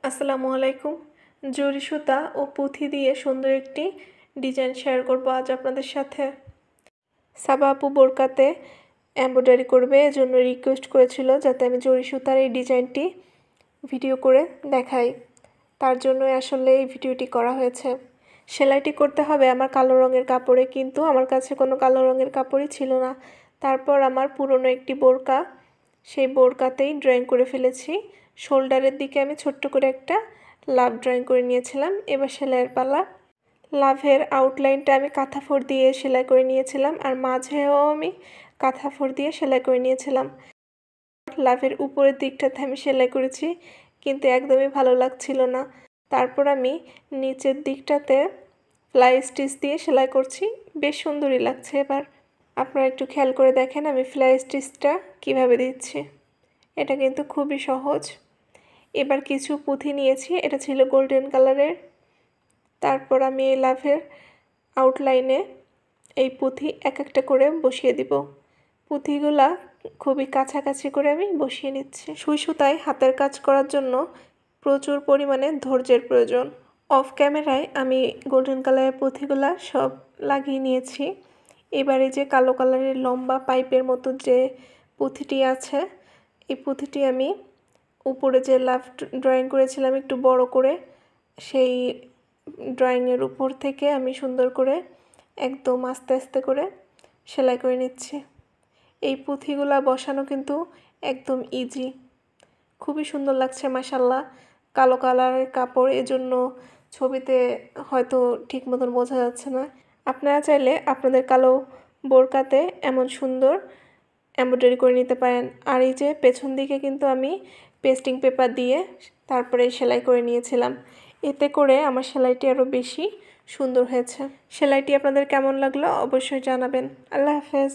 আসসালামু আলাইকুম। জরি সুতা ও পুঁথি দিয়ে সুন্দর একটি ডিজাইন শেয়ার করব আজ আপনাদের সাথে। সাবা আপু বোরকাতে এমব্রয়ডারি করবে, এজন্য রিকোয়েস্ট করেছিল যাতে আমি জরি সুতার এই ডিজাইনটি ভিডিও করে দেখাই। তার জন্যই আসলে এই ভিডিওটি করা হয়েছে। সেলাইটি করতে হবে আমার কালো রঙের কাপড়ে, কিন্তু আমার কাছে কোনো কালো রঙের কাপড়ই ছিল না। তারপর আমার পুরনো একটি বোরকা, সেই বোরকাতেই ড্রয়িং করে ফেলেছি। শোল্ডারের দিকে আমি ছোট্ট করে একটা লাভ ড্রয়িং করে নিয়েছিলাম। এবার সেলাইয়ের পালা। লাভের আউটলাইনটা আমি কাঁথা ফোর দিয়ে সেলাই করে নিয়েছিলাম, আর মাঝেও আমি কাঁথা ফোর দিয়ে সেলাই করে নিয়েছিলাম। লাভের উপরের দিকটাতে আমি সেলাই করেছি, কিন্তু একদমই ভালো লাগছিল না। তারপর আমি নিচের দিকটাতে ফ্লাই স্টিচ দিয়ে সেলাই করছি, বেশ সুন্দরই লাগছে। এবার আপনারা একটু খেয়াল করে দেখেন আমি ফ্লাই স্টিচটা কিভাবে দিচ্ছি। এটা কিন্তু খুবই সহজ। এবার কিছু পুঁথি নিয়েছি, এটা ছিল গোল্ডেন কালারের। তারপর আমি এই লাভের আউটলাইনে এই পুঁথি এক একটা করে বসিয়ে দিব। পুঁথিগুলা খুবই কাছাকাছি করে আমি বসিয়ে নিচ্ছি। সুই সুতায় হাতের কাজ করার জন্য প্রচুর পরিমাণে ধৈর্যের প্রয়োজন। অফ ক্যামেরায় আমি গোল্ডেন কালারের পুঁথিগুলা সব লাগিয়ে নিয়েছি। এবারে যে কালো কালারের লম্বা পাইপের মতো যে পুঁথিটি আছে, এই পুঁথিটি আমি উপরে যে লাভ ড্রয়িং করেছিলাম একটু বড় করে, সেই ড্রয়িংয়ের উপর থেকে আমি সুন্দর করে একদম আস্তে আস্তে করে সেলাই করে নিচ্ছি। এই পুঁথিগুলা বসানো কিন্তু একদম ইজি, খুবই সুন্দর লাগছে মাশাআল্লাহ। কালো কালারের কাপড়, এজন্য ছবিতে হয়তো ঠিক মতন বোঝা যাচ্ছে না। আপনারা চাইলে আপনাদের কালো বোরকাতে এমন সুন্দর এমব্রয়ডারি করে নিতে পারেন। আর এই যে পেছন দিকে কিন্তু আমি পেস্টিং পেপার দিয়ে তারপরে সেলাই করে নিয়েছিলাম। এতে করে আমার সেলাইটি আরও বেশি সুন্দর হয়েছে। সেলাইটি আপনাদের কেমন লাগলো অবশ্যই জানাবেন। আল্লাহ হাফেজ।